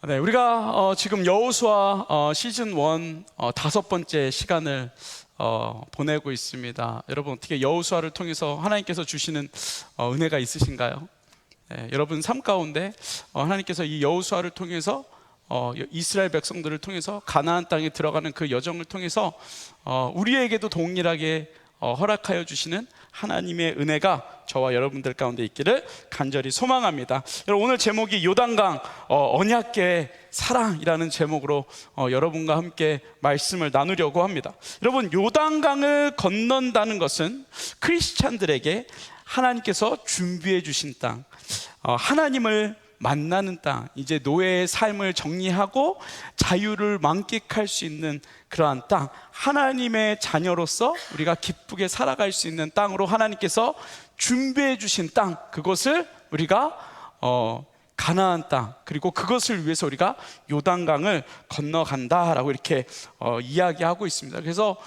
네, 우리가 지금 여호수아 시즌 1 5번째 시간을 보내고 있습니다. 여러분, 어떻게 여호수아를 통해서 하나님께서 주시는 은혜가 있으신가요? 네, 여러분 삶 가운데 하나님께서 이 여호수아를 통해서 이스라엘 백성들을 통해서 가나안 땅에 들어가는 그 여정을 통해서 우리에게도 동일하게 허락하여 주시는 하나님의 은혜가 저와 여러분들 가운데 있기를 간절히 소망합니다. 여러분, 오늘 제목이 요단강 언약궤의 사랑이라는 제목으로 여러분과 함께 말씀을 나누려고 합니다. 여러분, 요단강을 건넌다는 것은 크리스찬들에게 하나님께서 준비해 주신 땅, 하나님을 만나는 땅, 이제 노예의 삶을 정리하고 자유를 만끽할 수 있는 그러한 땅, 하나님의 자녀로서 우리가 기쁘게 살아갈 수 있는 땅으로 하나님께서 준비해 주신 땅, 그것을 우리가 가나안 땅, 그리고 그것을 위해서 우리가 요단강을 건너간다라고 이렇게 이야기하고 있습니다. 그래서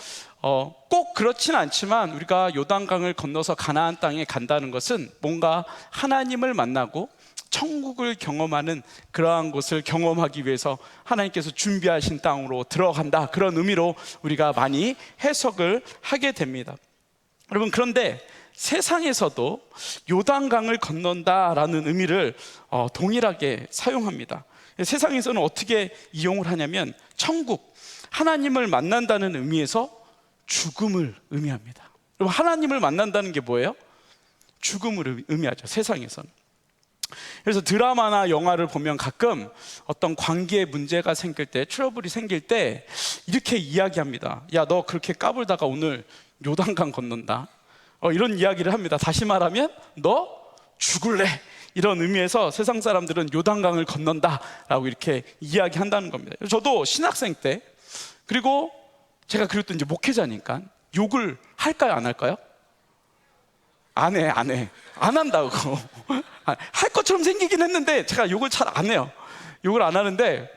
꼭 그렇진 않지만 우리가 요단강을 건너서 가나안 땅에 간다는 것은 뭔가 하나님을 만나고 천국을 경험하는 그러한 곳을 경험하기 위해서 하나님께서 준비하신 땅으로 들어간다, 그런 의미로 우리가 많이 해석을 하게 됩니다. 여러분, 그런데 세상에서도 요단강을 건넌다라는 의미를 동일하게 사용합니다. 세상에서는 어떻게 이용을 하냐면 천국, 하나님을 만난다는 의미에서 죽음을 의미합니다. 여러분, 하나님을 만난다는 게 뭐예요? 죽음을 의미하죠, 세상에서는. 그래서 드라마나 영화를 보면 가끔 어떤 관계에 문제가 생길 때, 트러블이 생길 때 이렇게 이야기합니다. 야, 너 그렇게 까불다가 오늘 요단강 건넌다, 이런 이야기를 합니다. 다시 말하면 너 죽을래, 이런 의미에서 세상 사람들은 요단강을 건넌다 라고 이렇게 이야기한다는 겁니다. 저도 신학생 때, 그리고 제가 그리고 또 이제 목회자니까 욕을 할까요, 안 할까요? 안 한다고. 할 것처럼 생기긴 했는데 제가 욕을 잘 안 해요. 욕을 안 하는데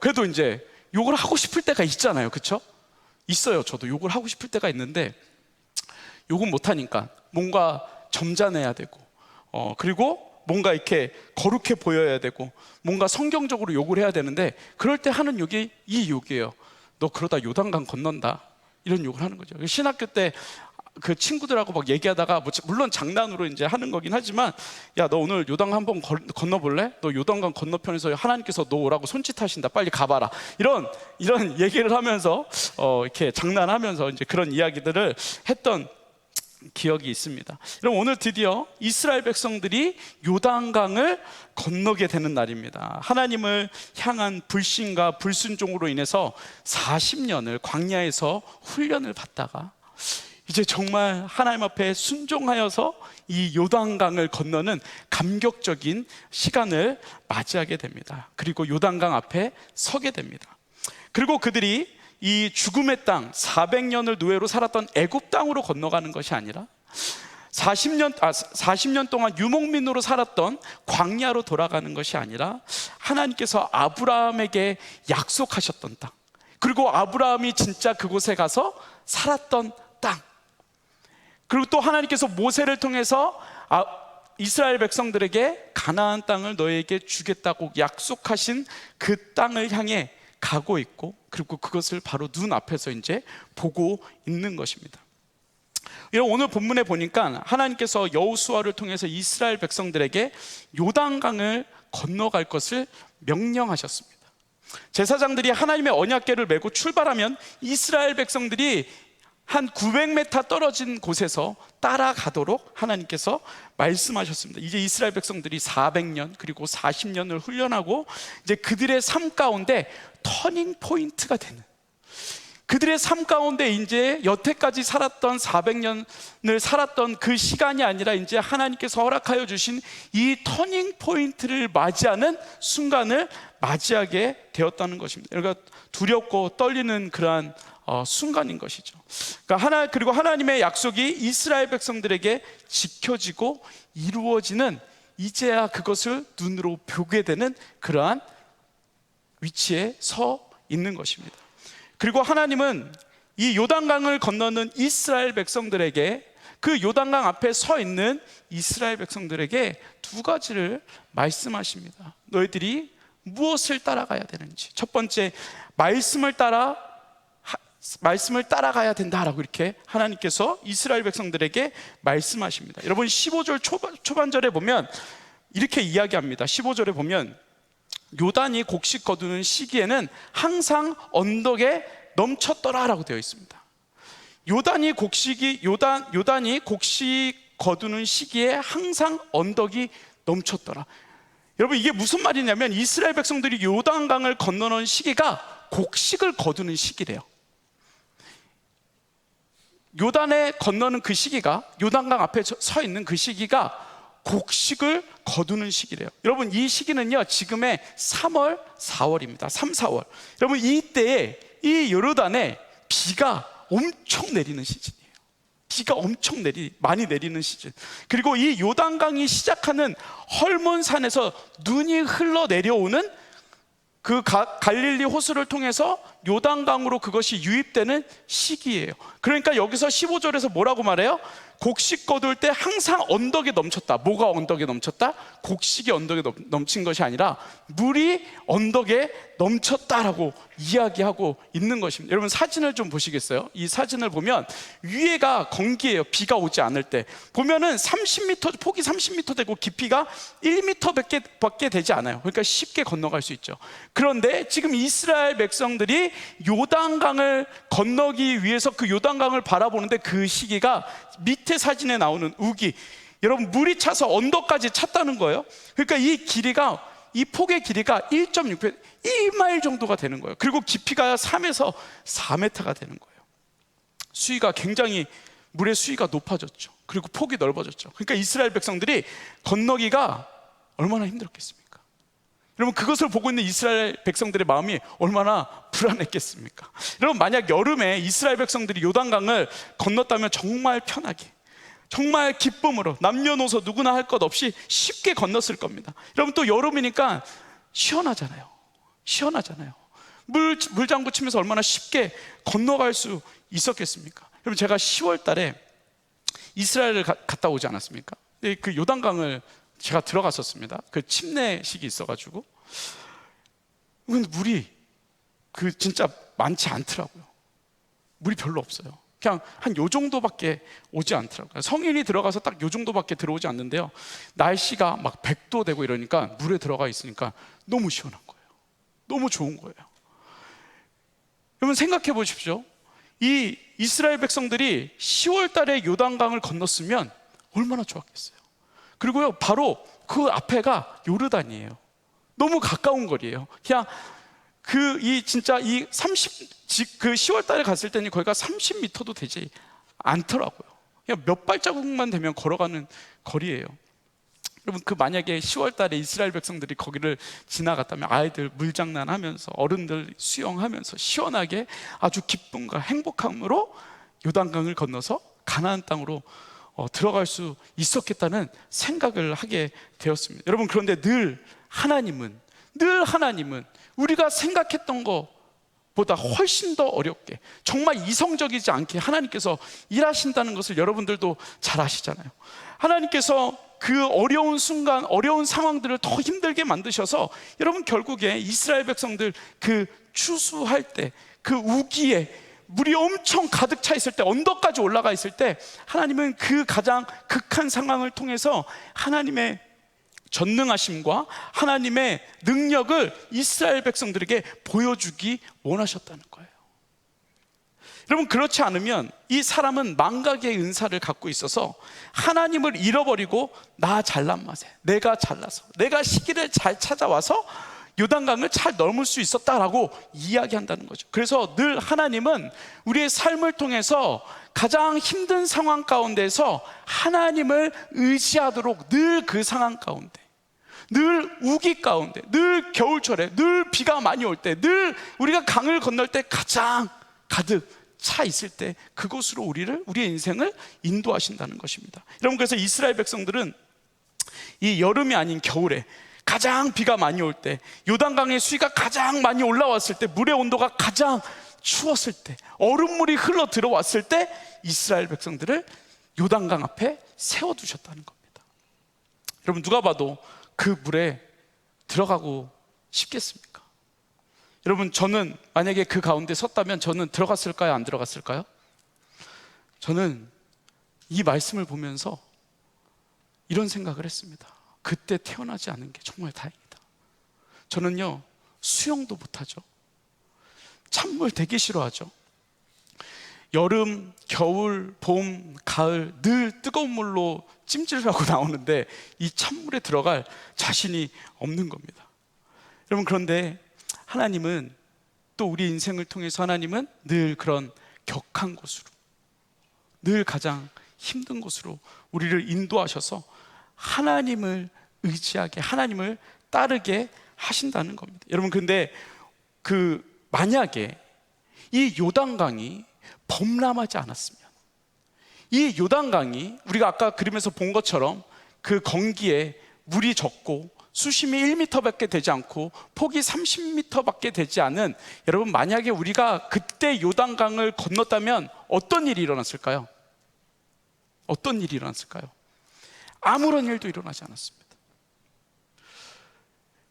그래도 이제 욕을 하고 싶을 때가 있잖아요, 그렇죠? 있어요. 저도 욕을 하고 싶을 때가 있는데 욕은 못 하니까 뭔가 점잖아야 되고 그리고 뭔가 이렇게 거룩해 보여야 되고 뭔가 성경적으로 욕을 해야 되는데, 그럴 때 하는 욕이 이 욕이에요. 너 그러다 요단강 건넌다, 이런 욕을 하는 거죠. 신학교 때 그 친구들하고 막 얘기하다가 물론 장난으로 이제 하는 거긴 하지만, 야, 너 오늘 요단 한번 건너볼래? 너 요단강 건너편에서 하나님께서 너 오라고 손짓하신다, 빨리 가봐라, 이런 얘기를 하면서 이렇게 장난하면서 이제 그런 이야기들을 했던 기억이 있습니다. 여러분, 오늘 드디어 이스라엘 백성들이 요단강을 건너게 되는 날입니다. 하나님을 향한 불신과 불순종으로 인해서 40년을 광야에서 훈련을 받다가 이제 정말 하나님 앞에 순종하여서 이 요단강을 건너는 감격적인 시간을 맞이하게 됩니다. 그리고 요단강 앞에 서게 됩니다. 그리고 그들이 이 죽음의 땅, 400년을 노예로 살았던 애굽 땅으로 건너가는 것이 아니라 40년 동안 유목민으로 살았던 광야로 돌아가는 것이 아니라 하나님께서 아브라함에게 약속하셨던 땅, 그리고 아브라함이 진짜 그곳에 가서 살았던 땅, 그리고 또 하나님께서 모세를 통해서 이스라엘 백성들에게 가나안 땅을 너에게 주겠다고 약속하신 그 땅을 향해 가고 있고, 그리고 그것을 바로 눈앞에서 이제 보고 있는 것입니다. 오늘 본문에 보니까 하나님께서 여호수아를 통해서 이스라엘 백성들에게 요단강을 건너갈 것을 명령하셨습니다. 제사장들이 하나님의 언약궤를 메고 출발하면 이스라엘 백성들이 한 900m 떨어진 곳에서 따라가도록 하나님께서 말씀하셨습니다. 이제 이스라엘 백성들이 400년 그리고 40년을 훈련하고 이제 그들의 삶 가운데 터닝 포인트가 되는, 그들의 삶 가운데 이제 여태까지 살았던 400년을 살았던 그 시간이 아니라 이제 하나님께서 허락하여 주신 이 터닝 포인트를 맞이하는 순간을 맞이하게 되었다는 것입니다. 그러니까 두렵고 떨리는 그러한 순간인 것이죠. 그러니까 그리고 하나님의 약속이 이스라엘 백성들에게 지켜지고 이루어지는, 이제야 그것을 눈으로 보게 되는 그러한 위치에 서 있는 것입니다. 그리고 하나님은 이 요단강을 건너는 이스라엘 백성들에게, 그 요단강 앞에 서 있는 이스라엘 백성들에게 두 가지를 말씀하십니다. 너희들이 무엇을 따라가야 되는지. 첫 번째, 말씀을 따라가야 된다라고 이렇게 하나님께서 이스라엘 백성들에게 말씀하십니다. 여러분 15절 초반절에 보면 이렇게 이야기합니다. 15절에 보면 요단이 곡식 거두는 시기에는 항상 언덕에 넘쳤더라라고 되어 있습니다. 요단이 곡식 거두는 시기에 항상 언덕이 넘쳤더라. 여러분 이게 무슨 말이냐면 이스라엘 백성들이 요단강을 건너는 시기가 곡식을 거두는 시기래요. 요단에 건너는 그 시기가, 요단강 앞에 서 있는 그 시기가 곡식을 거두는 시기래요. 여러분 이 시기는요 지금의 3월, 4월입니다. 3, 4월. 여러분 이때에 이 요르단에 비가 엄청 내리는 시즌이에요. 비가 엄청 많이 내리는 시즌. 그리고 이 요단강이 시작하는 헐몬산에서 눈이 흘러 내려오는 그 갈릴리 호수를 통해서 요단강으로 그것이 유입되는 시기예요. 그러니까 여기서 15절에서 뭐라고 말해요? 곡식 거둘 때 항상 언덕에 넘쳤다. 뭐가 언덕에 넘쳤다? 곡식이 언덕에 넘친 것이 아니라 물이 언덕에 넘쳤다라고 이야기하고 있는 것입니다. 여러분 사진을 좀 보시겠어요? 이 사진을 보면 위에가 건기예요. 비가 오지 않을 때 보면은 30m, 폭이 30m 되고 깊이가 1m밖에 되지 않아요. 그러니까 쉽게 건너갈 수 있죠. 그런데 지금 이스라엘 백성들이 요단강을 건너기 위해서 그 요단강을 바라보는데 그 시기가 밑에 사진에 나오는 우기, 여러분 물이 차서 언덕까지 찼다는 거예요. 그러니까 이 폭의 길이가 1.6m, 1마일 정도가 되는 거예요. 그리고 깊이가 3에서 4m가 되는 거예요. 수위가 굉장히, 물의 수위가 높아졌죠. 그리고 폭이 넓어졌죠. 그러니까 이스라엘 백성들이 건너기가 얼마나 힘들었겠습니까? 여러분 그것을 보고 있는 이스라엘 백성들의 마음이 얼마나 불안했겠습니까? 여러분 만약 여름에 이스라엘 백성들이 요단강을 건넜다면 정말 편하게, 정말 기쁨으로 남녀노소 누구나 할 것 없이 쉽게 건넜을 겁니다. 여러분 또 여름이니까 시원하잖아요. 물장구 치면서 얼마나 쉽게 건너갈 수 있었겠습니까? 여러분 제가 10월 달에 이스라엘을 갔다 오지 않았습니까? 그 요단강을 제가 들어갔었습니다. 그 침례식이 있어가지고. 근데 물이 진짜 많지 않더라고요. 물이 별로 없어요. 그냥 한 요 정도밖에 오지 않더라고요. 성인이 들어가서 딱 요 정도밖에 들어오지 않는데요, 날씨가 막 100도 되고 이러니까 물에 들어가 있으니까 너무 시원한 거예요. 너무 좋은 거예요. 여러분 생각해 보십시오. 이 이스라엘 백성들이 10월 달에 요단강을 건넜으면 얼마나 좋았겠어요. 그리고요 바로 그 앞에가 요르단이에요. 너무 가까운 거리예요. 그냥 그 10월 달에 갔을 때는 거기가 30m도 되지 않더라고요. 그냥 몇 발자국만 되면 걸어가는 거리예요. 여러분 만약에 10월 달에 이스라엘 백성들이 거기를 지나갔다면 아이들 물장난하면서 어른들 수영하면서 시원하게 아주 기쁨과 행복함으로 요단강을 건너서 가나안 땅으로 들어갈 수 있었겠다는 생각을 하게 되었습니다. 여러분 그런데 늘 하나님은 우리가 생각했던 것보다 훨씬 더 어렵게, 정말 이성적이지 않게 하나님께서 일하신다는 것을 여러분들도 잘 아시잖아요. 하나님께서 그 어려운 순간, 어려운 상황들을 더 힘들게 만드셔서 여러분 결국에 이스라엘 백성들 그 추수할 때, 그 우기에 물이 엄청 가득 차 있을 때, 언덕까지 올라가 있을 때 하나님은 그 가장 극한 상황을 통해서 하나님의 전능하심과 하나님의 능력을 이스라엘 백성들에게 보여주기 원하셨다는 거예요. 여러분 그렇지 않으면 이 사람은 망각의 은사를 갖고 있어서 하나님을 잃어버리고 나 잘난 맛에, 내가 잘나서, 내가 시기를 잘 찾아와서 요단강을 잘 넘을 수 있었다라고 이야기한다는 거죠. 그래서 늘 하나님은 우리의 삶을 통해서 가장 힘든 상황 가운데서 하나님을 의지하도록, 늘 그 상황 가운데, 늘 우기 가운데, 늘 겨울철에, 늘 비가 많이 올 때, 늘 우리가 강을 건널 때 가장 가득 차 있을 때 그곳으로 우리의 인생을 인도하신다는 것입니다. 여러분 그래서 이스라엘 백성들은 이 여름이 아닌 겨울에 가장 비가 많이 올 때, 요단강의 수위가 가장 많이 올라왔을 때, 물의 온도가 가장 추웠을 때, 얼음물이 흘러 들어왔을 때 이스라엘 백성들을 요단강 앞에 세워두셨다는 겁니다. 여러분 누가 봐도 그 물에 들어가고 쉽겠습니까? 여러분, 저는 만약에 그 가운데 섰다면 저는 들어갔을까요? 안 들어갔을까요? 저는 이 말씀을 보면서 이런 생각을 했습니다. 그때 태어나지 않은 게 정말 다행이다. 저는요, 수영도 못하죠. 찬물 되게 싫어하죠. 여름, 겨울, 봄, 가을 늘 뜨거운 물로 찜질하고 나오는데 이 찬물에 들어갈 자신이 없는 겁니다. 여러분, 그런데 하나님은 또 우리 인생을 통해서 하나님은 늘 그런 격한 곳으로, 늘 가장 힘든 곳으로 우리를 인도하셔서 하나님을 의지하게, 하나님을 따르게 하신다는 겁니다. 여러분, 근데 만약에 이 요단강이 범람하지 않았으면, 이 요단강이 우리가 아까 그림에서 본 것처럼 그 건기에 물이 적고 수심이 1m밖에 되지 않고 폭이 30m밖에 되지 않은, 여러분, 만약에 우리가 그때 요단강을 건넜다면 어떤 일이 일어났을까요? 어떤 일이 일어났을까요? 아무런 일도 일어나지 않았습니다.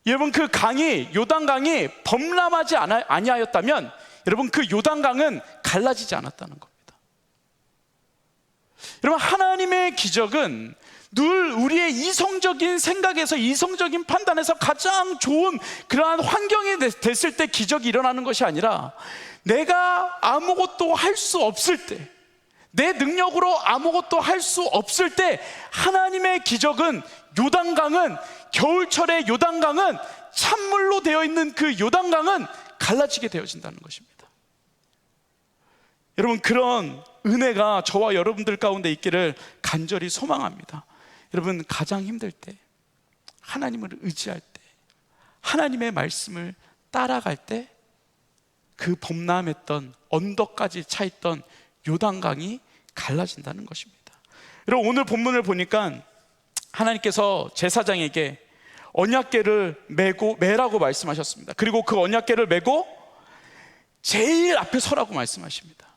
여러분, 그 강이, 요단강이 범람하지 아니하였다면 여러분, 그 요단강은 갈라지지 않았다는 겁니다. 여러분, 하나님의 기적은 늘 우리의 이성적인 생각에서, 이성적인 판단에서 가장 좋은 그러한 환경이 됐을 때 기적이 일어나는 것이 아니라, 내가 아무것도 할 수 없을 때, 내 능력으로 아무것도 할 수 없을 때 하나님의 기적은, 요단강은, 겨울철의 요단강은, 찬물로 되어 있는 그 요단강은 갈라지게 되어진다는 것입니다. 여러분, 그런 은혜가 저와 여러분들 가운데 있기를 간절히 소망합니다. 여러분, 가장 힘들 때, 하나님을 의지할 때, 하나님의 말씀을 따라갈 때, 그 범람했던, 언덕까지 차 있던 요단강이 갈라진다는 것입니다. 여러분, 오늘 본문을 보니까 하나님께서 제사장에게 언약궤를 매라고 말씀하셨습니다. 그리고 그 언약궤를 메고 제일 앞에 서라고 말씀하십니다.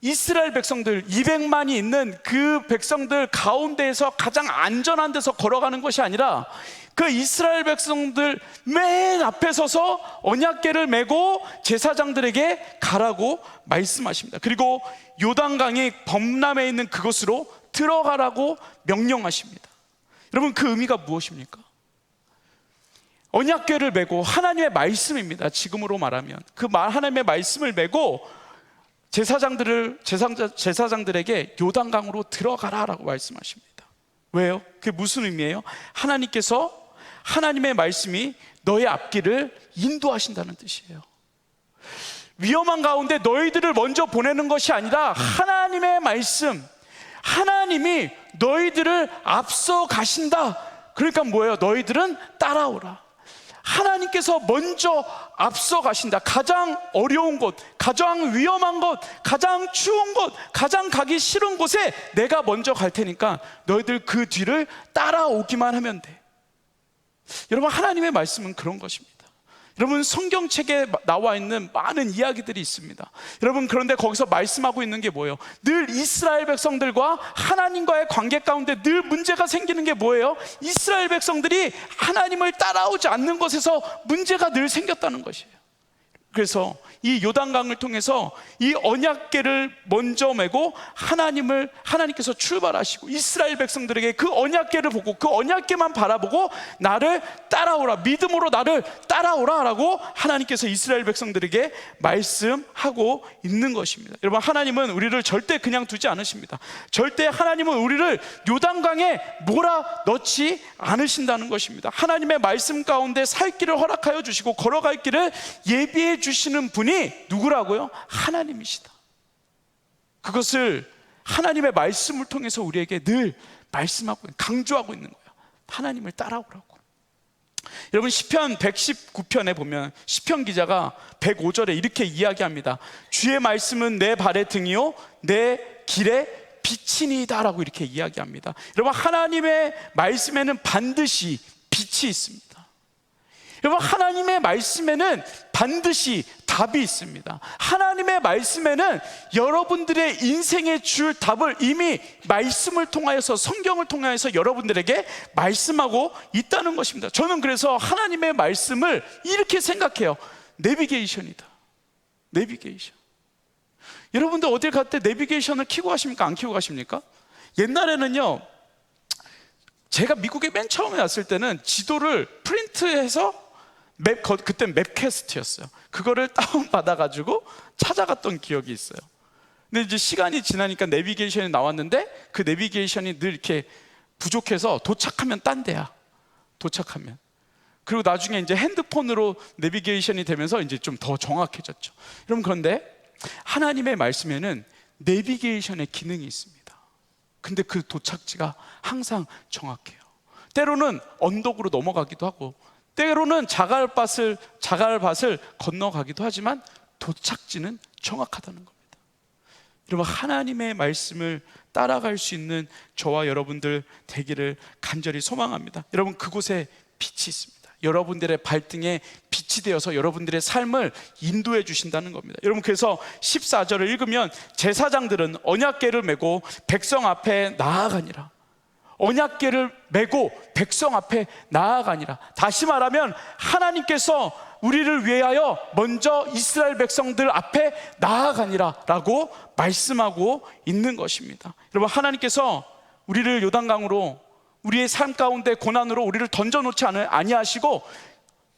이스라엘 백성들 200만이 있는 그 백성들 가운데에서 가장 안전한 데서 걸어가는 것이 아니라, 그 이스라엘 백성들 맨 앞에 서서 언약궤를 메고 제사장들에게 가라고 말씀하십니다. 그리고 요단강이 범람해 있는 그곳으로 들어가라고 명령하십니다. 여러분, 그 의미가 무엇입니까? 언약궤를 메고, 하나님의 말씀입니다. 지금으로 말하면 하나님의 말씀을 메고 제사장들에게 요단강으로 들어가라라고 말씀하십니다. 왜요? 그게 무슨 의미예요? 하나님께서, 하나님의 말씀이 너의 앞길을 인도하신다는 뜻이에요. 위험한 가운데 너희들을 먼저 보내는 것이 아니라 하나님의 말씀, 하나님이 너희들을 앞서 가신다. 그러니까 뭐예요? 너희들은 따라오라. 하나님께서 먼저 앞서 가신다. 가장 어려운 곳, 가장 위험한 곳, 가장 추운 곳, 가장 가기 싫은 곳에 내가 먼저 갈 테니까 너희들 그 뒤를 따라오기만 하면 돼. 여러분, 하나님의 말씀은 그런 것입니다. 여러분, 성경책에 나와 있는 많은 이야기들이 있습니다. 여러분, 그런데 거기서 말씀하고 있는 게 뭐예요? 늘 이스라엘 백성들과 하나님과의 관계 가운데 늘 문제가 생기는 게 뭐예요? 이스라엘 백성들이 하나님을 따라오지 않는 것에서 문제가 늘 생겼다는 것이에요. 그래서 이 요단강을 통해서 이 언약궤를 먼저 메고 하나님께서 출발하시고 이스라엘 백성들에게 그 언약궤를 보고, 그 언약궤만 바라보고 나를 따라오라, 믿음으로 나를 따라오라 라고 하나님께서 이스라엘 백성들에게 말씀하고 있는 것입니다. 여러분, 하나님은 우리를 절대 그냥 두지 않으십니다. 절대 하나님은 우리를 요단강에 몰아넣지 않으신다는 것입니다. 하나님의 말씀 가운데 살 길을 허락하여 주시고 걸어갈 길을 예비해 주시는 분이 누구라고요? 하나님이시다. 그것을 하나님의 말씀을 통해서 우리에게 늘 말씀하고, 강조하고 있는 거예요. 하나님을 따라오라고. 여러분, 시편 119편에 보면 시편 기자가 105절에 이렇게 이야기합니다. 주의 말씀은 내 발의 등이요 내 길의 빛이니이다 라고 이렇게 이야기합니다. 여러분, 하나님의 말씀에는 반드시 빛이 있습니다. 여러분, 하나님의 말씀에는 반드시 답이 있습니다. 하나님의 말씀에는 여러분들의 인생에 줄 답을 이미 말씀을 통하여서, 성경을 통하여서 여러분들에게 말씀하고 있다는 것입니다. 저는 그래서 하나님의 말씀을 이렇게 생각해요. 내비게이션이다. 내비게이션. 여러분들 어딜 갈 때 내비게이션을 켜고 가십니까? 안 켜고 가십니까? 옛날에는요, 제가 미국에 맨 처음에 왔을 때는 지도를 프린트해서 그때 맵캐스트였어요. 그거를 다운받아가지고 찾아갔던 기억이 있어요. 근데 이제 시간이 지나니까 내비게이션이 나왔는데 그 내비게이션이 늘 이렇게 부족해서 도착하면 딴 데야. 도착하면. 그리고 나중에 이제 핸드폰으로 내비게이션이 되면서 이제 좀 더 정확해졌죠. 여러분, 그런데 하나님의 말씀에는 내비게이션의 기능이 있습니다. 근데 그 도착지가 항상 정확해요. 때로는 언덕으로 넘어가기도 하고, 때로는 자갈밭을 건너가기도 하지만 도착지는 정확하다는 겁니다. 여러분, 하나님의 말씀을 따라갈 수 있는 저와 여러분들 되기를 간절히 소망합니다. 여러분, 그곳에 빛이 있습니다. 여러분들의 발등에 빛이 되어서 여러분들의 삶을 인도해 주신다는 겁니다. 여러분, 그래서 14절을 읽으면 제사장들은 언약궤를 메고 백성 앞에 나아가니라. 언약궤를 메고 백성 앞에 나아가니라. 다시 말하면 하나님께서 우리를 위하여 먼저 이스라엘 백성들 앞에 나아가니라 라고 말씀하고 있는 것입니다. 여러분, 하나님께서 우리를 요단강으로, 우리의 삶 가운데 고난으로 우리를 던져놓지 아니하시고,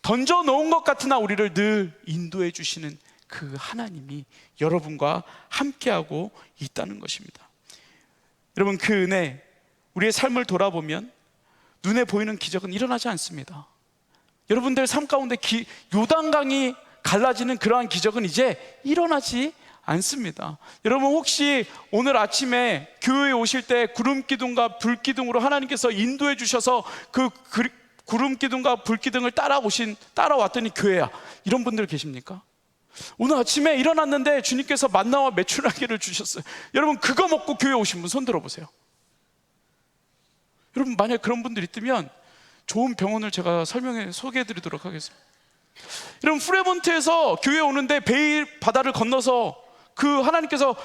던져놓은 것 같으나 우리를 늘 인도해 주시는 그 하나님이 여러분과 함께하고 있다는 것입니다. 여러분, 그 은혜, 우리의 삶을 돌아보면 눈에 보이는 기적은 일어나지 않습니다. 여러분들 삶 가운데 요단강이 갈라지는 그러한 기적은 이제 일어나지 않습니다. 여러분, 혹시 오늘 아침에 교회에 오실 때 구름기둥과 불기둥으로 하나님께서 인도해 주셔서 그 구름기둥과 불기둥을 따라왔더니 교회야, 이런 분들 계십니까? 오늘 아침에 일어났는데 주님께서 만나와 메추라기를 주셨어요. 여러분, 그거 먹고 교회 오신 분 손 들어보세요. 여러분, 만약 그런 분들 있다면 좋은 병원을 제가 소개해 드리도록 하겠습니다. 여러분, 프레몬트에서 교회 오는데 베일 바다를 건너서 그 하나님께서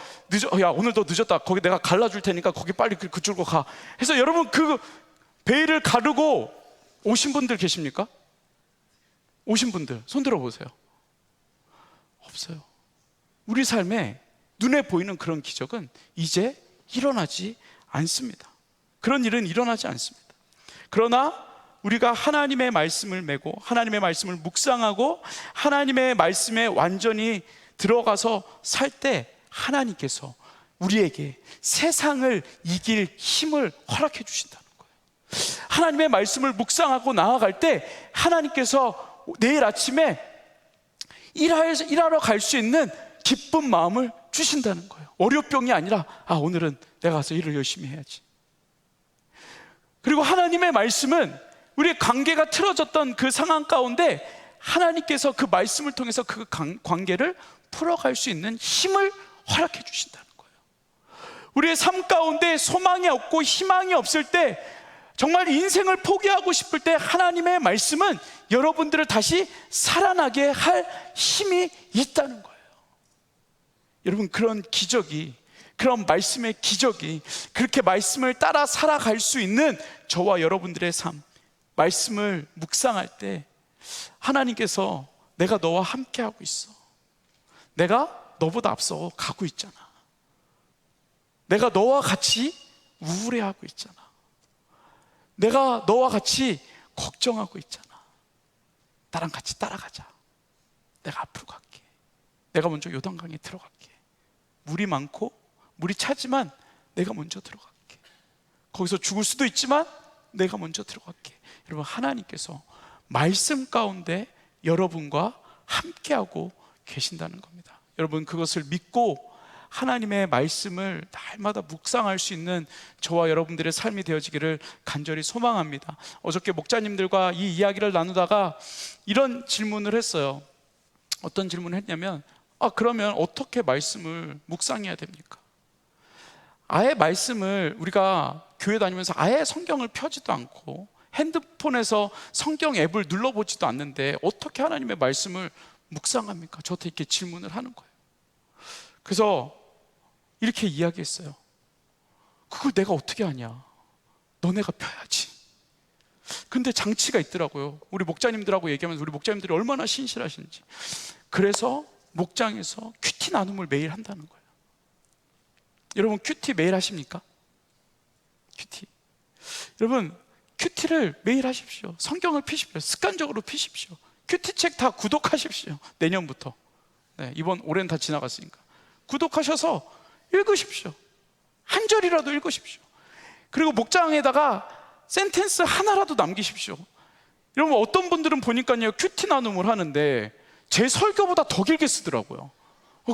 야, 오늘 너 늦었다, 거기 내가 갈라줄 테니까 거기 빨리 그쪽으로 가 해서, 여러분, 그 베일을 가르고 오신 분들 계십니까? 오신 분들 손 들어보세요. 없어요. 우리 삶에 눈에 보이는 그런 기적은 이제 일어나지 않습니다. 그런 일은 일어나지 않습니다. 그러나 우리가 하나님의 말씀을 메고 하나님의 말씀을 묵상하고 하나님의 말씀에 완전히 들어가서 살 때 하나님께서 우리에게 세상을 이길 힘을 허락해 주신다는 거예요. 하나님의 말씀을 묵상하고 나아갈 때 하나님께서 내일 아침에 일하러 갈 수 있는 기쁜 마음을 주신다는 거예요. 월요병이 아니라, 오늘은 내가 가서 일을 열심히 해야지. 그리고 하나님의 말씀은 우리의 관계가 틀어졌던 그 상황 가운데 하나님께서 그 말씀을 통해서 그 관계를 풀어갈 수 있는 힘을 허락해 주신다는 거예요. 우리의 삶 가운데 소망이 없고 희망이 없을 때, 정말 인생을 포기하고 싶을 때 하나님의 말씀은 여러분들을 다시 살아나게 할 힘이 있다는 거예요. 여러분, 그런 기적이, 그런 말씀의 기적이, 그렇게 말씀을 따라 살아갈 수 있는 저와 여러분들의 삶, 말씀을 묵상할 때 하나님께서 내가 너와 함께하고 있어, 내가 너보다 앞서 가고 있잖아, 내가 너와 같이 우울해하고 있잖아, 내가 너와 같이 걱정하고 있잖아, 나랑 같이 따라가자, 내가 앞으로 갈게, 내가 먼저 요단강에 들어갈게, 물이 많고 물이 차지만 내가 먼저 들어갈게, 거기서 죽을 수도 있지만 내가 먼저 들어갈게. 여러분, 하나님께서 말씀 가운데 여러분과 함께하고 계신다는 겁니다. 여러분, 그것을 믿고 하나님의 말씀을 날마다 묵상할 수 있는 저와 여러분들의 삶이 되어지기를 간절히 소망합니다. 어저께 목자님들과 이 이야기를 나누다가 이런 질문을 했어요. 어떤 질문을 했냐면, 그러면 어떻게 말씀을 묵상해야 됩니까? 아예 말씀을, 우리가 교회 다니면서 아예 성경을 펴지도 않고 핸드폰에서 성경 앱을 눌러보지도 않는데 어떻게 하나님의 말씀을 묵상합니까? 저한테 이렇게 질문을 하는 거예요. 그래서 이렇게 이야기했어요. 그걸 내가 어떻게 하냐? 너네가 펴야지. 근데 장치가 있더라고요. 우리 목자님들하고 얘기하면서 우리 목자님들이 얼마나 신실하신지. 그래서 목장에서 큐티 나눔을 매일 한다는 거예요. 여러분 큐티 매일 하십니까? 큐티. 여러분 큐티를 매일 하십시오. 성경을 피십시오. 습관적으로 피십시오. 큐티책 다 구독하십시오. 내년부터. 네, 이번 올해는 다 지나갔으니까 구독하셔서 읽으십시오. 한 절이라도 읽으십시오. 그리고 목장에다가 센텐스 하나라도 남기십시오. 여러분 어떤 분들은 보니까요 큐티 나눔을 하는데 제 설교보다 더 길게 쓰더라고요.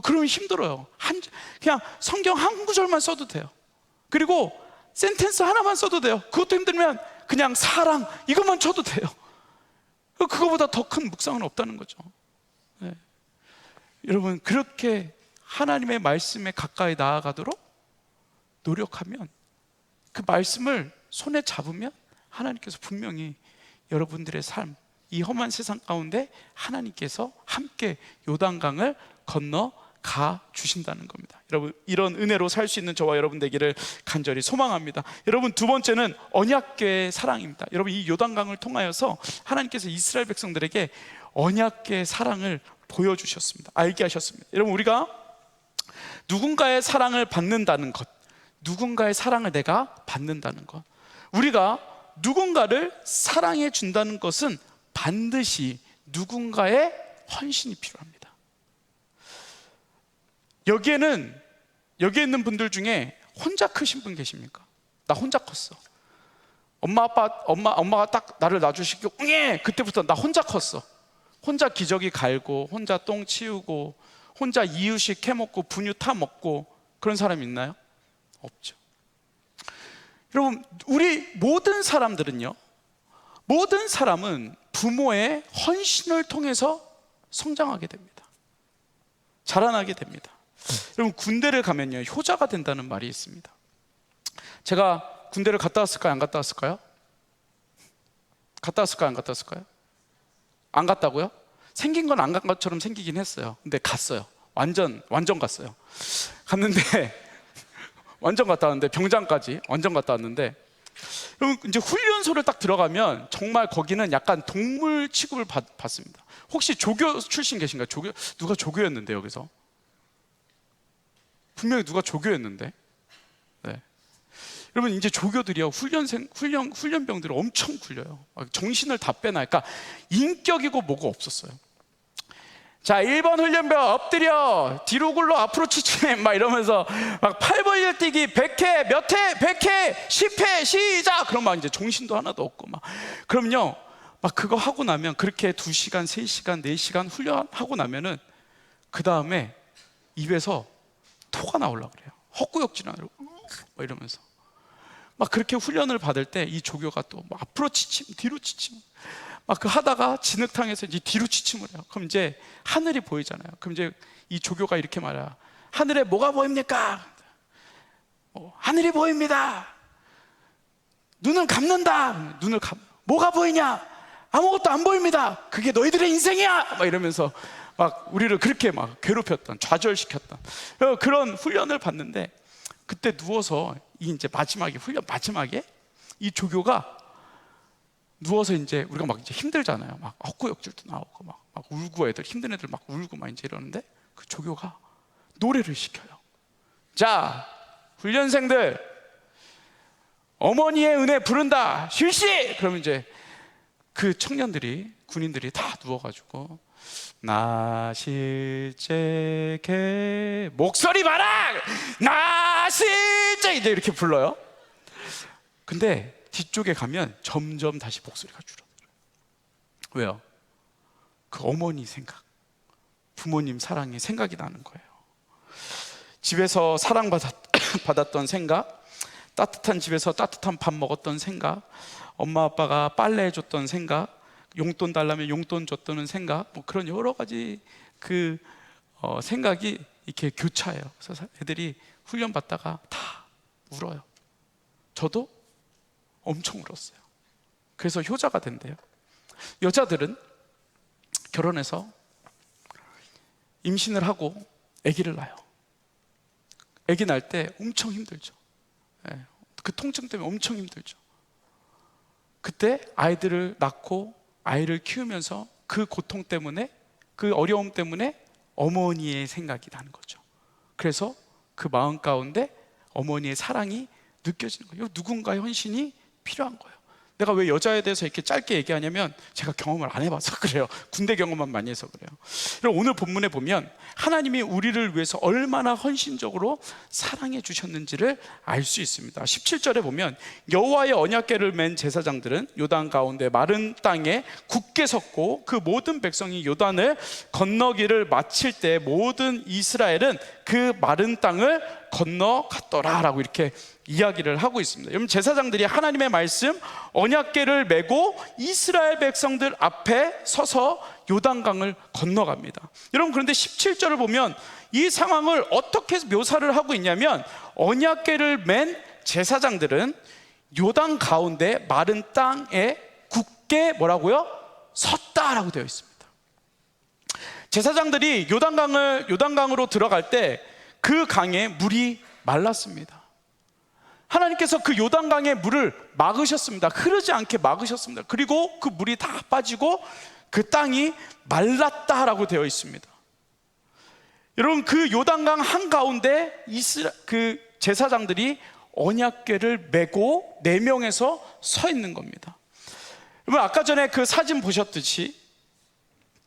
그러면 힘들어요. 그냥 성경 한 구절만 써도 돼요. 그리고 센텐스 하나만 써도 돼요. 그것도 힘들면 그냥 사랑 이것만 쳐도 돼요. 그거보다 더 큰 묵상은 없다는 거죠. 네. 여러분 그렇게 하나님의 말씀에 가까이 나아가도록 노력하면, 그 말씀을 손에 잡으면 하나님께서 분명히 여러분들의 삶, 이 험한 세상 가운데 하나님께서 함께 요단강을 건너가 주신다는 겁니다. 여러분 이런 은혜로 살 수 있는 저와 여러분 되기를 간절히 소망합니다. 여러분 두 번째는 언약궤의 사랑입니다. 여러분 이 요단강을 통하여서 하나님께서 이스라엘 백성들에게 언약궤의 사랑을 보여주셨습니다. 알게 하셨습니다. 여러분 우리가 누군가의 사랑을 받는다는 것, 누군가의 사랑을 내가 받는다는 것, 우리가 누군가를 사랑해 준다는 것은 반드시 누군가의 헌신이 필요합니다. 여기에 있는 분들 중에 혼자 크신 분 계십니까? 나 혼자 컸어. 엄마가 딱 나를 놔주시고 그때부터 나 혼자 컸어. 혼자 기저귀 갈고, 혼자 똥 치우고, 혼자 이유식 해먹고 분유 타 먹고, 그런 사람 있나요? 없죠. 여러분 우리 모든 사람들은요, 모든 사람은 부모의 헌신을 통해서 성장하게 됩니다. 자라나게 됩니다. 여러분 군대를 가면요 효자가 된다는 말이 있습니다. 제가 군대를 갔다 왔을까요? 안 갔다 왔을까요? 갔다 왔을까요? 안 갔다 왔을까요? 안 갔다고요? 생긴 건 안 간 것처럼 생기긴 했어요. 근데 갔어요. 완전 갔어요. 갔는데 완전 갔다 왔는데, 병장까지 완전 갔다 왔는데, 여러분 이제 훈련소를 딱 들어가면 정말 거기는 약간 동물 취급을 받습니다. 혹시 조교 출신 계신가요? 누가 조교였는데 여기서? 분명히 누가 조교였는데. 네. 여러분 이제 조교들이요 훈련병들을 엄청 굴려요. 정신을 다 빼놔. 그러니까 인격이고 뭐가 없었어요. 자 1번 훈련병 엎드려 뒤로 굴러 앞으로 치침 막 이러면서 막 8벌려 뛰기 100회 몇 회 100회 10회 시작. 그럼 막 이제 정신도 하나도 없고 막. 그럼요 막 그거 하고 나면, 그렇게 2시간 3시간 4시간 훈련하고 나면은 그 다음에 입에서 토가 나오려고 그래요. 헛구역질 하려고 막 이러면서 막 그렇게 훈련을 받을 때 이 조교가 또 뭐 앞으로 치침 뒤로 치침 막 그 하다가 진흙탕에서 이제 뒤로 치침을 해요. 그럼 이제 하늘이 보이잖아요. 그럼 이제 이 조교가 이렇게 말해요. 하늘에 뭐가 보입니까? 하늘이 보입니다. 눈을 감는다. 눈을 뭐가 보이냐? 아무것도 안 보입니다. 그게 너희들의 인생이야. 막 이러면서 막 우리를 그렇게 막 괴롭혔던, 좌절시켰던 그런 훈련을 받는데, 그때 누워서 이제 훈련 마지막에 이 조교가 누워서 이제 우리가 막 이제 힘들잖아요. 막 헛구역질도 나오고 막 울고, 힘든 애들 막 울고 막 이제 이러는데, 그 조교가 노래를 시켜요. 자, 훈련생들 어머니의 은혜 부른다. 실시. 그러면 이제 그 청년들이, 군인들이 다 누워가지고 나 실제 개 목소리 봐라. 나 실제 이제 이렇게 불러요. 근데 뒤쪽에 가면 점점 다시 목소리가 줄어들어요. 왜요? 그 어머니 생각, 부모님 사랑이 생각이 나는 거예요. 집에서 사랑받았던 생각, 따뜻한 집에서 따뜻한 밥 먹었던 생각, 엄마 아빠가 빨래해줬던 생각, 용돈 달라면 용돈 줬다는 생각, 뭐 그런 여러 가지 생각이 이렇게 교차해요. 그래서 애들이 훈련 받다가 다 울어요. 저도 엄청 울었어요. 그래서 효자가 된대요. 여자들은 결혼해서 임신을 하고 아기를 낳아요. 아기 낳을 때 엄청 힘들죠. 그 통증 때문에 엄청 힘들죠. 그때 아이들을 낳고 아이를 키우면서 그 고통 때문에, 그 어려움 때문에 어머니의 생각이 나는 거죠. 그래서 그 마음 가운데 어머니의 사랑이 느껴지는 거예요. 누군가의 헌신이 필요한 거예요. 내가 왜 여자에 대해서 이렇게 짧게 얘기하냐면 제가 경험을 안 해봐서 그래요. 군대 경험만 많이 해서 그래요. 그럼 오늘 본문에 보면 하나님이 우리를 위해서 얼마나 헌신적으로 사랑해 주셨는지를 알 수 있습니다. 17절에 보면 여호와의 언약궤를 맨 제사장들은 요단 가운데 마른 땅에 굳게 섰고 그 모든 백성이 요단을 건너기를 마칠 때 모든 이스라엘은 그 마른 땅을 건너갔더라 라고 이렇게 이야기를 하고 있습니다. 여러분, 제사장들이 하나님의 말씀 언약궤를 메고 이스라엘 백성들 앞에 서서 요단강을 건너갑니다. 여러분, 그런데 17절을 보면 이 상황을 어떻게 묘사를 하고 있냐면 언약궤를 맨 제사장들은 요단 가운데 마른 땅에 굳게 뭐라고요? 섰다라고 되어 있습니다. 제사장들이 요단강으로 들어갈 때 그 강에 물이 말랐습니다. 하나님께서 그 요단강의 물을 막으셨습니다. 흐르지 않게 막으셨습니다. 그리고 그 물이 다 빠지고 그 땅이 말랐다라고 되어 있습니다. 여러분, 그 요단강 한가운데 그 제사장들이 언약궤를 메고 4명에서 서 있는 겁니다. 여러분, 아까 전에 그 사진 보셨듯이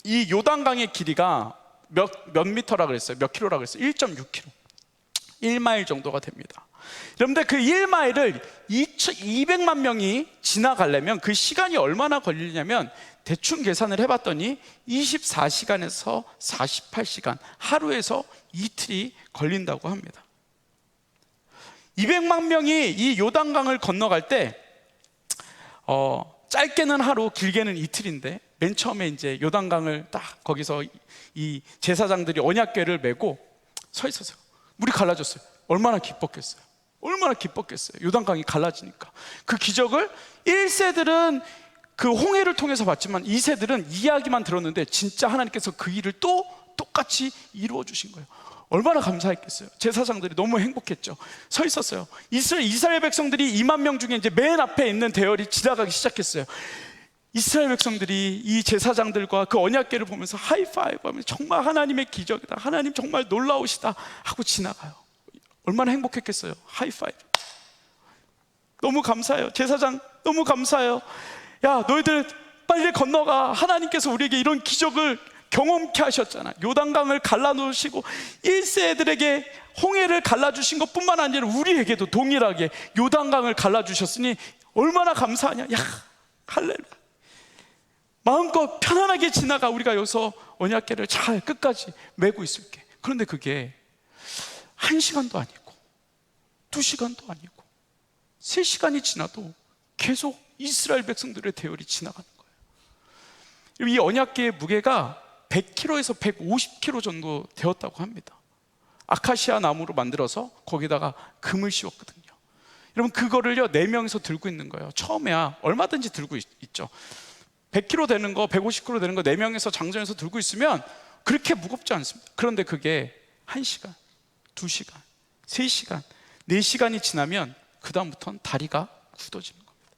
이 요단강의 길이가 몇 미터라 그랬어요? 몇 킬로라 그랬어요? 1.6km, 1마일 정도가 됩니다. 여러분들, 그 1마일을 200만 명이 지나가려면 그 시간이 얼마나 걸리냐면 대충 계산을 해봤더니 24시간에서 48시간, 하루에서 이틀이 걸린다고 합니다. 200만 명이 이 요단강을 건너갈 때 짧게는 하루, 길게는 이틀인데 맨 처음에 이제 요단강을 딱 거기서 이 제사장들이 언약궤를 메고 서 있었어요. 물이 갈라졌어요. 얼마나 기뻤겠어요. 얼마나 기뻤겠어요. 요단강이 갈라지니까. 그 기적을 1세들은 그 홍해를 통해서 봤지만 2세들은 이야기만 들었는데 진짜 하나님께서 그 일을 또 똑같이 이루어 주신 거예요. 얼마나 감사했겠어요. 제사장들이 너무 행복했죠. 서 있었어요. 이스라엘 백성들이 2만 명 중에 이제 맨 앞에 있는 대열이 지나가기 시작했어요. 이스라엘 백성들이 이 제사장들과 그 언약궤를 보면서 하이파이브 하면서 정말 하나님의 기적이다, 하나님 정말 놀라우시다 하고 지나가요. 얼마나 행복했겠어요. 하이파이브. 너무 감사해요. 제사장 너무 감사해요. 야, 너희들 빨리 건너가. 하나님께서 우리에게 이런 기적을 경험케 하셨잖아. 요단강을 갈라놓으시고 1세들에게 홍해를 갈라주신 것뿐만 아니라 우리에게도 동일하게 요단강을 갈라주셨으니 얼마나 감사하냐. 야, 할렐루야. 마음껏 편안하게 지나가. 우리가 여기서 언약궤를 잘 끝까지 메고 있을게. 그런데 그게 1시간도 아니고 2시간도 아니고 3시간이 지나도 계속 이스라엘 백성들의 대열이 지나가는 거예요. 이 언약궤의 무게가 100kg에서 150kg 정도 되었다고 합니다. 아카시아 나무로 만들어서 거기다가 금을 씌웠거든요. 여러분, 그거를요 4명이서 들고 있는 거예요. 처음에야 얼마든지 들고 있죠. 100kg 되는 거, 150kg 되는 거 4명에서 장전해서 들고 있으면 그렇게 무겁지 않습니다. 그런데 그게 1시간, 2시간, 3시간, 4시간이 지나면 그 다음부터는 다리가 굳어지는 겁니다.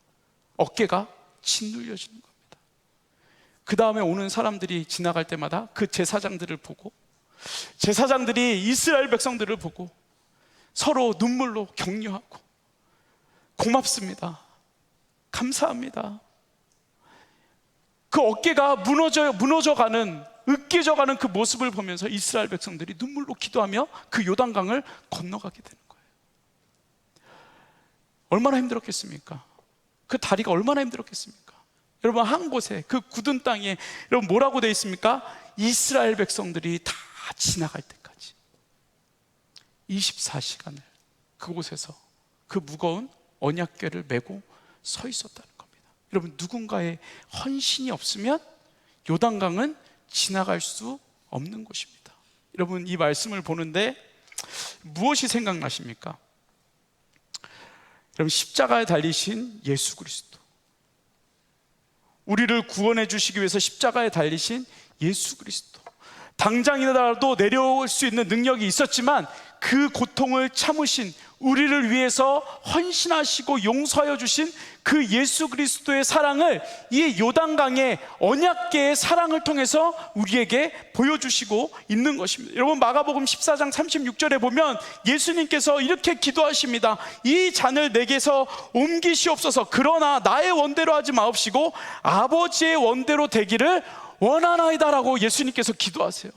어깨가 짓눌려지는 겁니다. 그 다음에 오는 사람들이 지나갈 때마다 그 제사장들을 보고, 제사장들이 이스라엘 백성들을 보고 서로 눈물로 격려하고 고맙습니다, 감사합니다. 그 어깨가 무너져가는, 으깨져가는 그 모습을 보면서 이스라엘 백성들이 눈물로 기도하며 그 요단강을 건너가게 되는 거예요. 얼마나 힘들었겠습니까? 그 다리가 얼마나 힘들었겠습니까? 여러분, 한 곳에 그 굳은 땅에 여러분 뭐라고 되어 있습니까? 이스라엘 백성들이 다 지나갈 때까지 24시간을 그곳에서 그 무거운 언약궤를 메고 서 있었다는 겁니다. 여러분, 누군가의 헌신이 없으면 요단강은 지나갈 수 없는 곳입니다. 여러분, 이 말씀을 보는데 무엇이 생각나십니까? 여러분, 십자가에 달리신 예수 그리스도, 우리를 구원해 주시기 위해서 십자가에 달리신 예수 그리스도, 당장이라도 내려올 수 있는 능력이 있었지만 그 고통을 참으신, 우리를 위해서 헌신하시고 용서하여 주신 그 예수 그리스도의 사랑을 이 요단강의 언약궤의 사랑을 통해서 우리에게 보여주시고 있는 것입니다. 여러분, 마가복음 14장 36절에 보면 예수님께서 이렇게 기도하십니다. 이 잔을 내게서 옮기시옵소서. 그러나 나의 원대로 하지 마옵시고 아버지의 원대로 되기를 원하나이다 라고 예수님께서 기도하세요.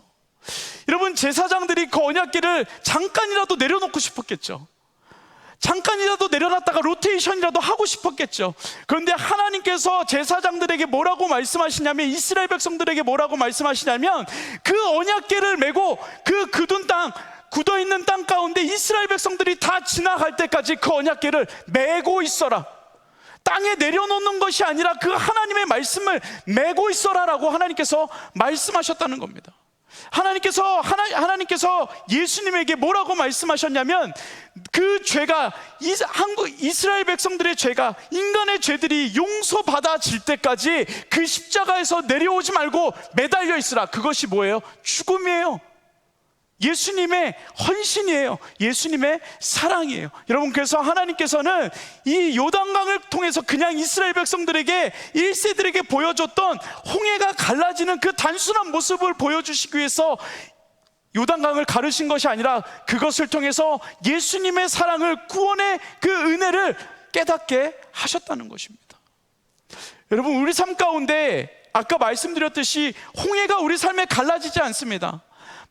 여러분, 제사장들이 그 언약궤를 잠깐이라도 내려놓고 싶었겠죠. 잠깐이라도 내려놨다가 로테이션이라도 하고 싶었겠죠. 그런데 하나님께서 제사장들에게 뭐라고 말씀하시냐면, 이스라엘 백성들에게 뭐라고 말씀하시냐면, 그 언약궤를 메고 그 굳은 땅, 굳어있는 땅 가운데 이스라엘 백성들이 다 지나갈 때까지 그 언약궤를 메고 있어라. 땅에 내려놓는 것이 아니라 그 하나님의 말씀을 메고 있어라 라고 하나님께서 말씀하셨다는 겁니다. 하나님께서 예수님에게 뭐라고 말씀하셨냐면, 그 죄가, 이스라엘 백성들의 죄가, 인간의 죄들이 용서받아질 때까지 그 십자가에서 내려오지 말고 매달려 있으라. 그것이 뭐예요? 죽음이에요. 예수님의 헌신이에요. 예수님의 사랑이에요. 여러분, 그래서 하나님께서는 이 요단강을 통해서 그냥 이스라엘 백성들에게, 1세들에게 보여줬던 홍해가 갈라지는 그 단순한 모습을 보여주시기 위해서 요단강을 가르신 것이 아니라, 그것을 통해서 예수님의 사랑을, 구원의 그 은혜를 깨닫게 하셨다는 것입니다. 여러분, 우리 삶 가운데 아까 말씀드렸듯이 홍해가 우리 삶에 갈라지지 않습니다.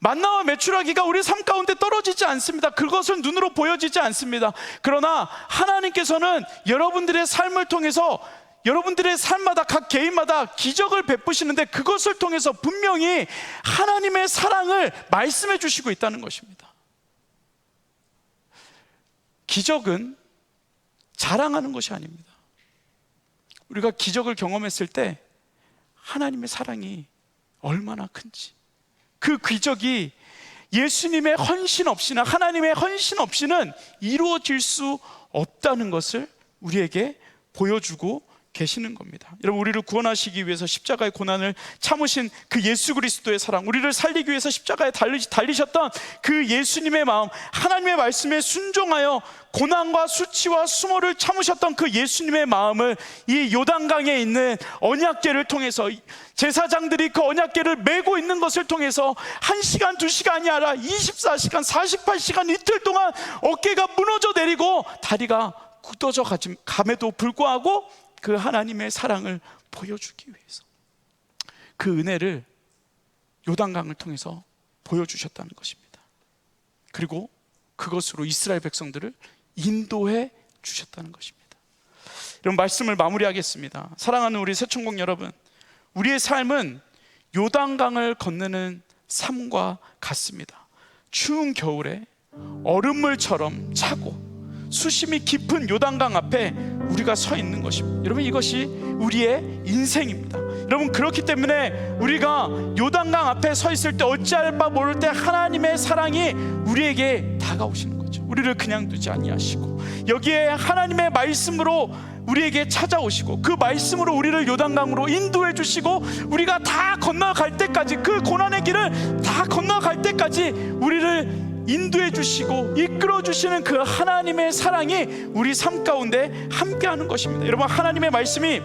만나와 메추라기가 우리 삶 가운데 떨어지지 않습니다. 그것은 눈으로 보여지지 않습니다. 그러나 하나님께서는 여러분들의 삶을 통해서, 여러분들의 삶마다, 각 개인마다 기적을 베푸시는데, 그것을 통해서 분명히 하나님의 사랑을 말씀해 주시고 있다는 것입니다. 기적은 자랑하는 것이 아닙니다. 우리가 기적을 경험했을 때 하나님의 사랑이 얼마나 큰지, 그 기적이 예수님의 헌신 없이는, 하나님의 헌신 없이는 이루어질 수 없다는 것을 우리에게 보여주고 계시는 겁니다. 여러분, 우리를 구원하시기 위해서 십자가의 고난을 참으신 그 예수 그리스도의 사랑, 우리를 살리기 위해서 십자가에 달리셨던 그 예수님의 마음, 하나님의 말씀에 순종하여 고난과 수치와 수모를 참으셨던 그 예수님의 마음을 이 요단강에 있는 언약궤를 통해서, 제사장들이 그 언약궤를 메고 있는 것을 통해서 1시간, 2시간이 아니라 24시간, 48시간, 이틀 동안 어깨가 무너져 내리고 다리가 굳어져 감에도 불구하고 그 하나님의 사랑을 보여주기 위해서, 그 은혜를 요단강을 통해서 보여주셨다는 것입니다. 그리고 그것으로 이스라엘 백성들을 인도해 주셨다는 것입니다. 여러분, 말씀을 마무리하겠습니다. 사랑하는 우리 새천국 여러분, 우리의 삶은 요단강을 건너는 삶과 같습니다. 추운 겨울에 얼음물처럼 차고 수심이 깊은 요단강 앞에 우리가 서 있는 것입니다. 여러분, 이것이 우리의 인생입니다. 여러분, 그렇기 때문에 우리가 요단강 앞에 서 있을 때 어찌할 바 모를 때 하나님의 사랑이 우리에게 다가오시는 거죠. 우리를 그냥 두지 아니하시고, 여기에 하나님의 말씀으로 우리에게 찾아오시고, 그 말씀으로 우리를 요단강으로 인도해 주시고, 우리가 다 건너갈 때까지, 그 고난의 길을 다 건너갈 때까지 우리를 인도해 주시고 이끌어 주시는 그 하나님의 사랑이 우리 삶 가운데 함께하는 것입니다. 여러분, 하나님의 말씀이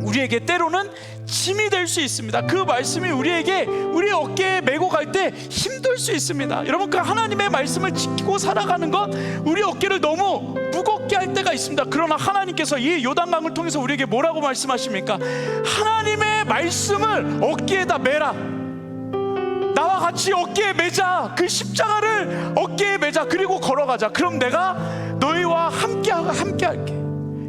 우리에게 때로는 짐이 될 수 있습니다. 그 말씀이 우리에게, 우리 어깨에 메고 갈 때 힘들 수 있습니다. 여러분, 그 하나님의 말씀을 지키고 살아가는 것, 우리 어깨를 너무 무겁게 할 때가 있습니다. 그러나 하나님께서 이 요단강을 통해서 우리에게 뭐라고 말씀하십니까? 하나님의 말씀을 어깨에다 메라. 나와 같이 어깨에 매자. 그 십자가를 어깨에 매자. 그리고 걸어가자. 그럼 내가 너희와 함께 할게.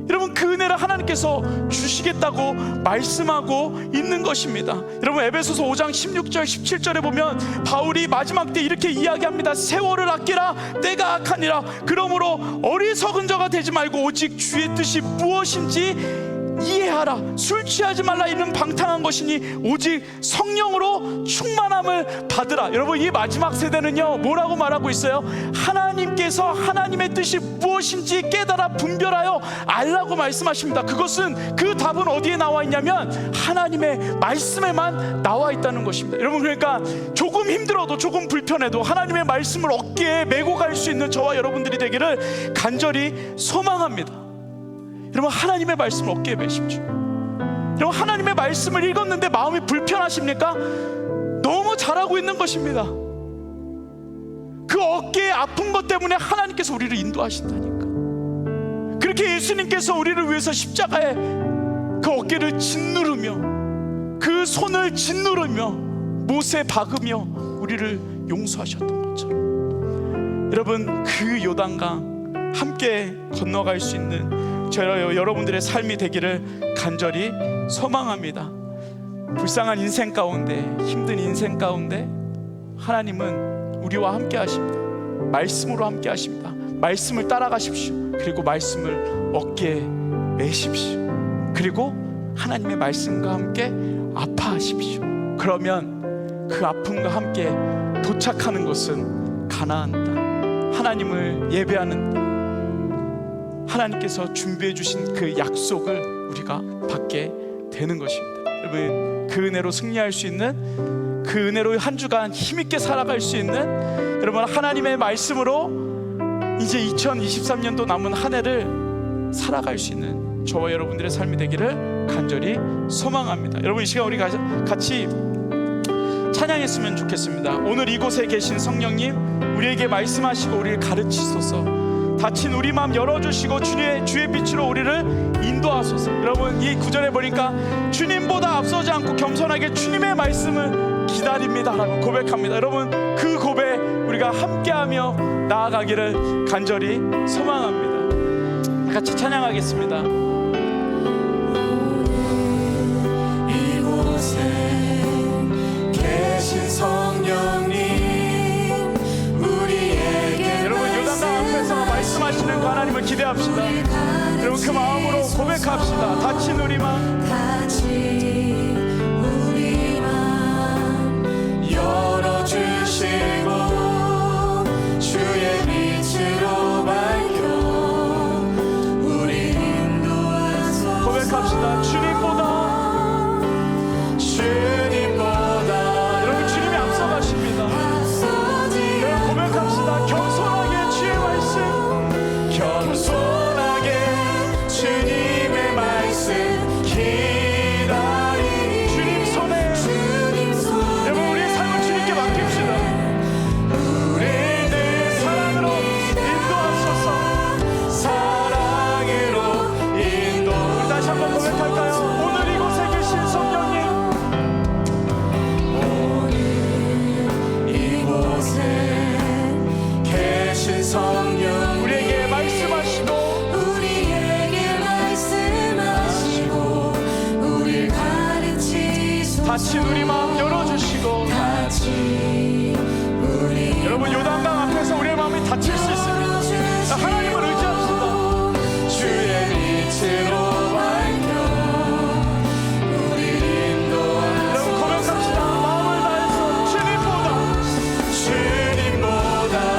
여러분, 그 은혜를 하나님께서 주시겠다고 말씀하고 있는 것입니다. 여러분, 에베소서 5장 16절 17절에 보면 바울이 마지막 때 이렇게 이야기합니다. 세월을 아끼라, 때가 악하니라. 그러므로 어리석은 자가 되지 말고 오직 주의 뜻이 무엇인지 이해하라. 술 취하지 말라. 이는 방탕한 것이니 오직 성령으로 충만함을 받으라. 여러분, 이 마지막 세대는요 뭐라고 말하고 있어요? 하나님께서 하나님의 뜻이 무엇인지 깨달아 분별하여 알라고 말씀하십니다. 그것은, 그 답은 어디에 나와 있냐면 하나님의 말씀에만 나와 있다는 것입니다. 여러분, 그러니까 조금 힘들어도, 조금 불편해도 하나님의 말씀을 어깨에 메고 갈 수 있는 저와 여러분들이 되기를 간절히 소망합니다. 여러분, 하나님의 말씀을 어깨에 메십시오. 여러분, 하나님의 말씀을 읽었는데 마음이 불편하십니까? 너무 잘하고 있는 것입니다. 그 어깨에 아픈 것 때문에 하나님께서 우리를 인도하신다니까. 그렇게 예수님께서 우리를 위해서 십자가에 그 어깨를 짓누르며, 그 손을 짓누르며, 못에 박으며 우리를 용서하셨던 것처럼, 여러분, 그 요단강 함께 건너갈 수 있는 여러분들의 삶이 되기를 간절히 소망합니다. 불쌍한 인생 가운데, 힘든 인생 가운데 하나님은 우리와 함께 하십니다. 말씀으로 함께 하십니다. 말씀을 따라가십시오. 그리고 말씀을 어깨에 메십시오. 그리고 하나님의 말씀과 함께 아파하십시오. 그러면 그 아픔과 함께 도착하는 곳은 가나안 땅, 하나님을 예배하는 땅, 하나님께서 준비해 주신 그 약속을 우리가 받게 되는 것입니다. 여러분, 그 은혜로 승리할 수 있는, 그 은혜로 한 주간 힘있게 살아갈 수 있는, 여러분, 하나님의 말씀으로 이제 2023년도 남은 한 해를 살아갈 수 있는 저와 여러분들의 삶이 되기를 간절히 소망합니다. 여러분, 이 시간 우리 같이 찬양했으면 좋겠습니다. 오늘 이곳에 계신 성령님, 우리에게 말씀하시고 우리를 가르치소서. 닫힌 우리 마음 열어주시고 주의 빛으로 우리를 인도하소서. 여러분, 이 구절에 보니까 주님보다 앞서지 않고 겸손하게 주님의 말씀을 기다립니다 라고 고백합니다. 여러분, 그 고백 우리가 함께하며 나아가기를 간절히 소망합니다. 같이 찬양하겠습니다. 성령님, 우리에게 여러분, 요단강 앞에서 말씀하시는 그 하나님을 기대합시다. 여러분, 그 마음으로 고백합시다. 닫힌 우리 마음, 열어주시고 주의 빛으로 밝혀 우리 인도하소서. 고백합시다. 주님보다 닫힌 우리 마음 열어주시고, 여러분, 요단강 앞에서 우리의 마음이 닫힐 수 있습니다. 하나님을 의지합시다. 주의 빛으로 밝혀 우리 인도하소서. 여러분, 고백합시다. 마음을 다해서 주님보다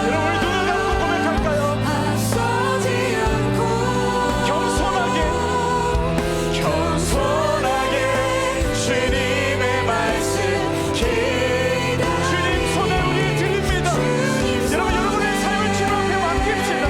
여러분, 우리 눈을 감고 고백할까요? 앞서지 않고 겸손하게 주님 주님 손에 우리 드립니다. 여러분, 여러분의 삶을 주님 앞에 맡깁시다.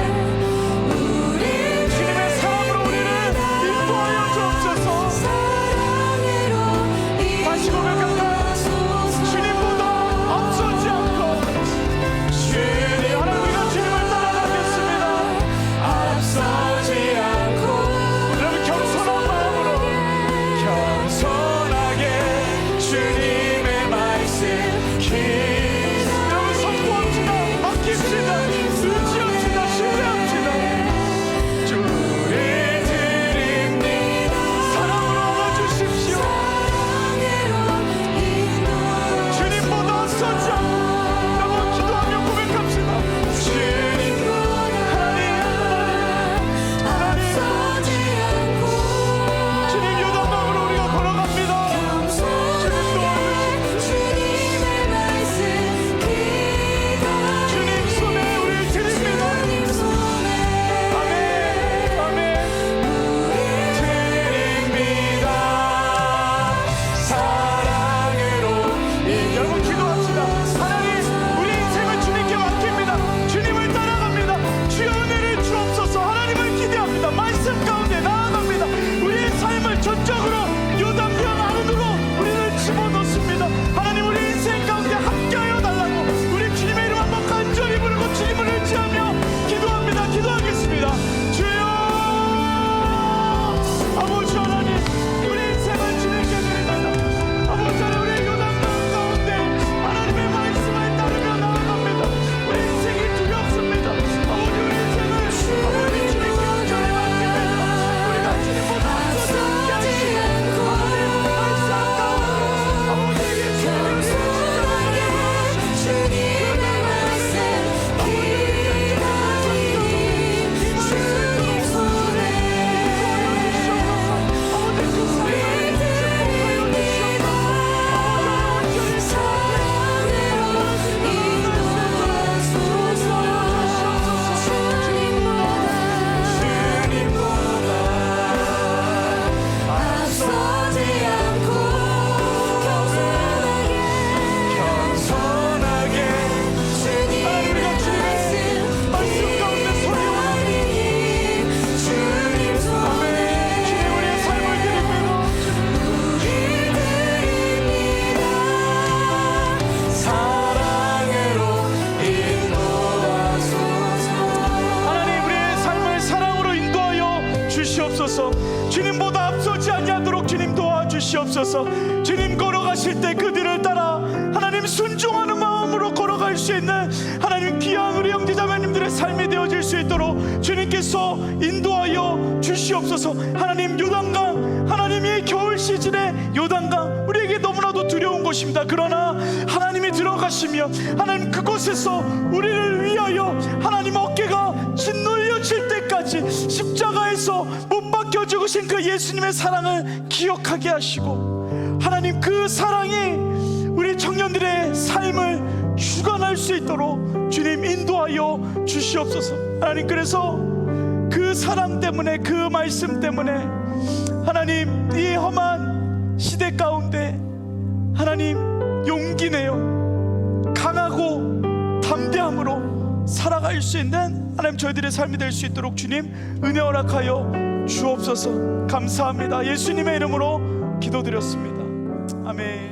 전적으로 요단강 안으로 우리를 집어넣습니다. 하나님, 우리 인생 가운데 함께하여 달라고 우리 주님의 이름 한번 간절히 부르고 주님을 의지하며 기도합니다. 기도하겠습니다. 주여, 아버지 하나님, 우리 인생을 주님께 드립니다. 아버지 하나님, 우리 요단강 가운데 하나님의 말씀을 따르며 나아갑니다. 우리 인생이 두렵습니다. 아버지, 우리 인생을 아버지 주님께 온전히 맡깁니다. 우리가 주님보다 앞서지 않게 하시고 하나님의 말씀 가운데 아버지에게 주님을 주님보다 앞서지 아니하도록 주님 도와주시옵소서. 주님 걸어가실 때 그들을 따라 하나님 순종하는 마음으로 걸어갈 수 있는 하나님 귀한 우리 형제자매님들의 삶이 되어질 수 있도록 주님께서 인도하여 주시옵소서. 하나님, 요단강, 하나님의 겨울 시즌에 요단강 우리에게 너무나도 두려운 곳입니다. 그러나 하나님이 들어가시며 하나님 그곳에서 우리를 위하여 하나님 어깨가 짓눌려질 때까지 십자가에서 못 박혀 죽으신 그 예수님의 사랑을 기억하게 하시고 하나님 그 사랑이 우리 청년들의 삶을 주관할 수 있도록 주님 인도하여 주시옵소서. 하나님, 그래서 그 사랑 때문에, 그 말씀 때문에 하나님 이 험한 시대 가운데 하나님 용기 내어 강하고 담대함으로 살아갈 수 있는 하나님 저희들의 삶이 될 수 있도록 주님 은혜 허락하여 주옵소서. 감사합니다. 예수님의 이름으로 기도드렸습니다. 아멘.